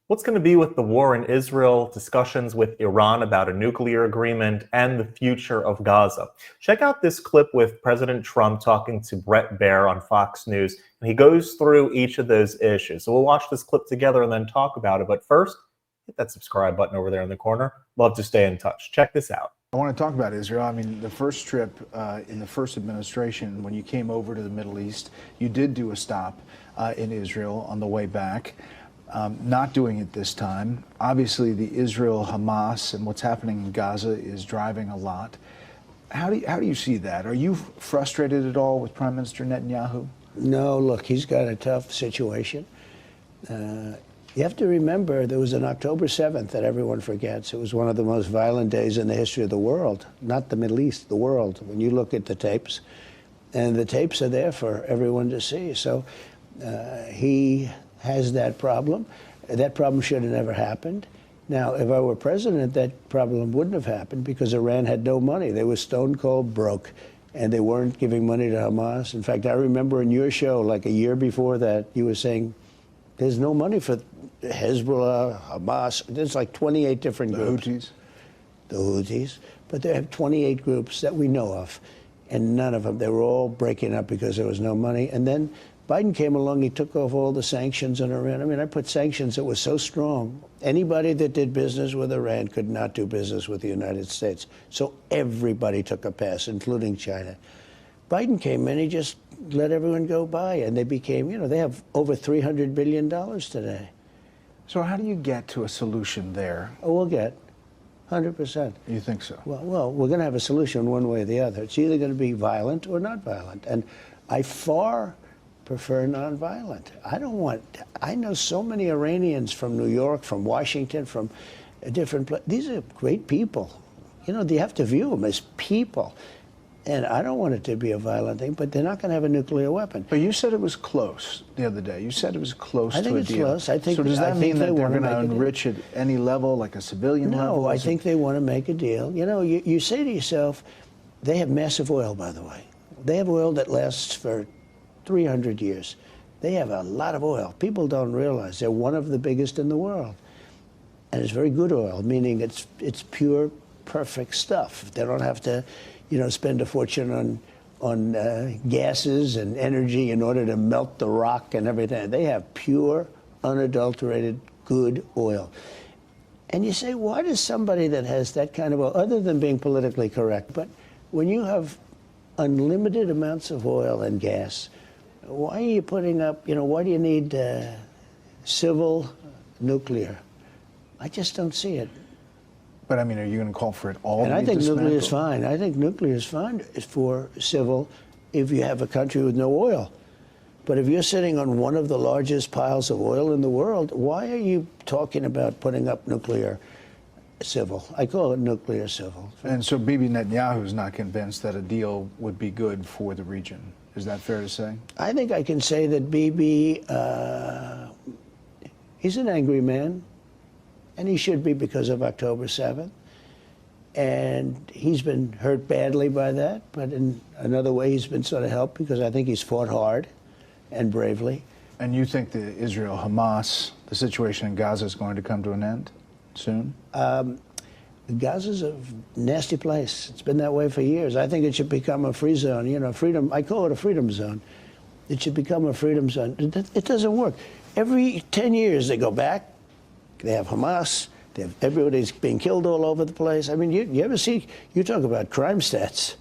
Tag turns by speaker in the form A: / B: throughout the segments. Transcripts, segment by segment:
A: What's going to be with the war in Israel, discussions with Iran about a nuclear agreement, and the future of Gaza? Check out this clip with President Trump talking to Bret Baier on Fox News, and he goes through each of those issues. So we'll watch this clip together and then talk about it. But first, hit that subscribe button over there in the corner. Love to stay in touch. Check this out.
B: I want to talk about Israel. I mean, the first trip in the first administration, when you came over to the Middle East, you did do a stop in Israel on the way back. Not doing it this time. Obviously, the Israel-Hamas and what's happening in Gaza is driving a lot. How do you see that? Are you frustrated at all with Prime Minister Netanyahu?
C: No, look, he's got a tough situation. You have to remember there was an October 7th that everyone forgets. It was one of the most violent days in the history of the world, not the Middle East, the world, when you look at the tapes. And the tapes are there for everyone to see. So he has that problem. That problem should have never happened. Now, if I were president, that problem wouldn't have happened because Iran had no money. They were stone cold broke, and they weren't giving money to Hamas. In fact, I remember in your show, like a year before that, you were saying there's no money for Hezbollah, Hamas. There's like 28 different groups. The Houthis. But they have 28 groups that we know of, and none of them, they were all breaking up because there was no money. And then Biden came along, he took off all the sanctions on Iran. I mean, I put sanctions that were so strong. Anybody that did business with Iran could not do business with the United States. So everybody took a pass, including China. Biden came in, he just let everyone go by, and they became, they have over $300 billion today.
B: So how do you get to a solution there?
C: Oh, we'll get 100%.
B: You think so?
C: Well, we're going to have a solution one way or the other. It's either going to be violent or not violent. And I far prefer nonviolent. I know so many Iranians from New York, from Washington, from different places. These are great people. You have to view them as people. And I don't want it to be a violent thing, but they're not going to have a nuclear weapon.
B: But you said it was close the other day. You said it was close to a deal.
C: I think it's close.
B: So does that mean that they're going to enrich at any level, like a civilian level?
C: No, I think they want to make a deal. You say to yourself, they have massive oil, by the way. They have oil that lasts for 300 years. They have a lot of oil. People don't realize they're one of the biggest in the world. And it's very good oil, meaning it's pure, perfect stuff. They don't have to, spend a fortune on gases and energy in order to melt the rock and everything. They have pure, unadulterated, good oil. And you say, why does somebody that has that kind of oil, other than being politically correct, but when you have unlimited amounts of oil and gas, why are you putting up, why do you need civil nuclear? I just don't see it.
B: But, I mean, are you going to call for it all
C: and
B: to be
C: I think
B: dismantled?
C: nuclear is fine. I think nuclear is fine for civil if you have a country with no oil. But if you're sitting on one of the largest piles of oil in the world, why are you talking about putting up nuclear civil? I call it nuclear civil.
B: And so Bibi Netanyahu is not convinced that a deal would be good for the region. Is that fair to say?
C: I think I can say that Bibi, he's an angry man, and he should be because of October 7th. And he's been hurt badly by that, but in another way he's been sort of helped because I think he's fought hard and bravely.
B: And you think the Israel-Hamas, the situation in Gaza is going to come to an end soon?
C: Gaza's a nasty place. It's been that way for years. I think it should become a free zone. Freedom. I call it a freedom zone. It should become a freedom zone. It doesn't work. Every 10 years they go back. They have Hamas. Everybody's being killed all over the place. I mean, you ever see? You talk about crime stats.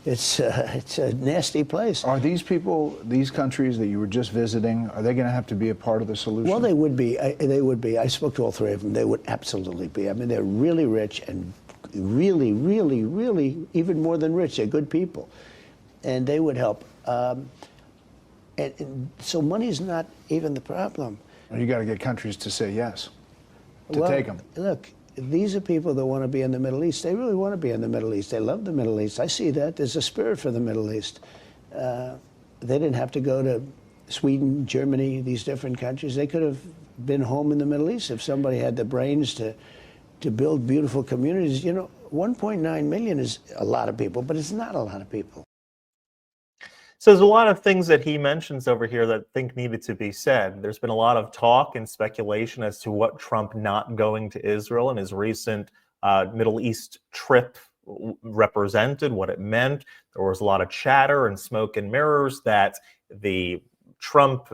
C: It's a nasty place.
B: Are these people, these countries that you were just visiting, are they going to have to be a part of the solution?
C: Well, they would be. They would be. I spoke to all three of them. They would absolutely be. I mean, they're really rich and really, really, really, even more than rich. They're good people. And they would help. And so money's not even the problem.
B: You got to get countries to say yes, to take them.
C: Look, these are people that want to be in the Middle East. They really want to be in the Middle East. They love the Middle East. I see that. There's a spirit for the Middle East. They didn't have to go to Sweden, Germany, these different countries. They could have been home in the Middle East if somebody had the brains to build beautiful communities. 1.9 million is a lot of people, but it's not a lot of people.
A: So there's a lot of things that he mentions over here that I think needed to be said. There's been a lot of talk and speculation as to what Trump not going to Israel in his recent Middle East trip represented, what it meant. There was a lot of chatter and smoke and mirrors that the Trump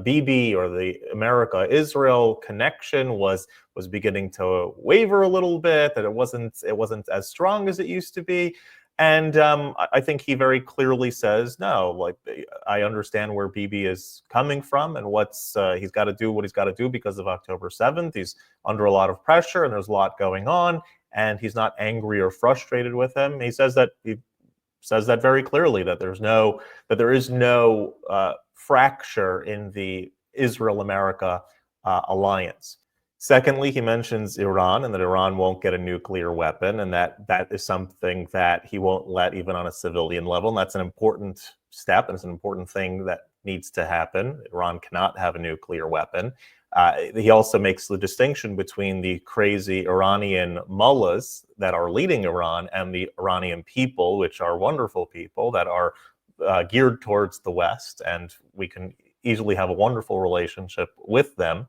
A: Bibi or the America-Israel connection was beginning to waver a little bit, that it wasn't as strong as it used to be. And I think he very clearly says, no, like, I understand where Bibi is coming from and what's he's got to do what he's got to do because of October 7th. He's under a lot of pressure and there's a lot going on, and he's not angry or frustrated with him. He says that very clearly, that there is no fracture in the Israel-America alliance. Secondly, he mentions Iran and that Iran won't get a nuclear weapon, and that is something that he won't let even on a civilian level. And that's an important step, and it's an important thing that needs to happen. Iran cannot have a nuclear weapon. He also makes the distinction between the crazy Iranian mullahs that are leading Iran and the Iranian people, which are wonderful people that are geared towards the West, and we can easily have a wonderful relationship with them.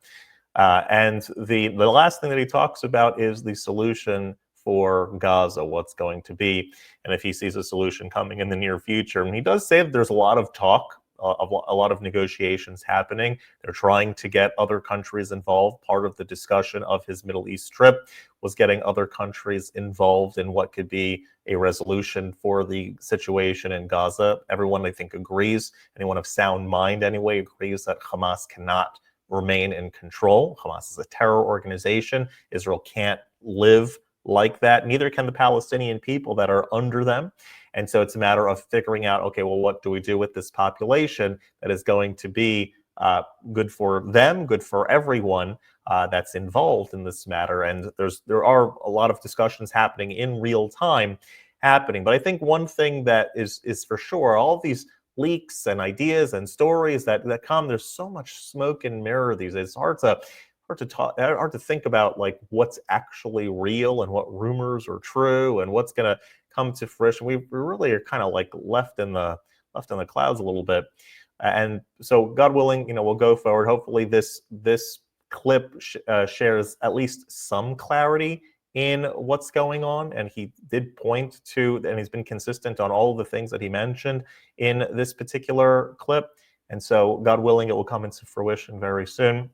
A: And the last thing that he talks about is the solution for Gaza, what's going to be, and if he sees a solution coming in the near future. And he does say that there's a lot of talk, a lot of negotiations happening. They're trying to get other countries involved. Part of the discussion of his Middle East trip was getting other countries involved in what could be a resolution for the situation in Gaza. Everyone, I think, agrees, anyone of sound mind anyway, agrees that Hamas cannot remain in control. Hamas is a terror organization. Israel can't live like that. Neither can the Palestinian people that are under them. And so it's a matter of figuring out, okay, well, what do we do with this population that is going to be good for them, good for everyone that's involved in this matter? And there are a lot of discussions happening in real time happening. But I think one thing that is for sure, all of these leaks and ideas and stories that come, there's so much smoke and mirror these days. It's hard to think about like what's actually real and what rumors are true and what's going to come to fruition. We really are kind of like left in the clouds a little bit. And so, God willing, we'll go forward. Hopefully this clip shares at least some clarity in what's going on, and he did point to, and he's been consistent on all of the things that he mentioned in this particular clip. And so, God willing, it will come into fruition very soon.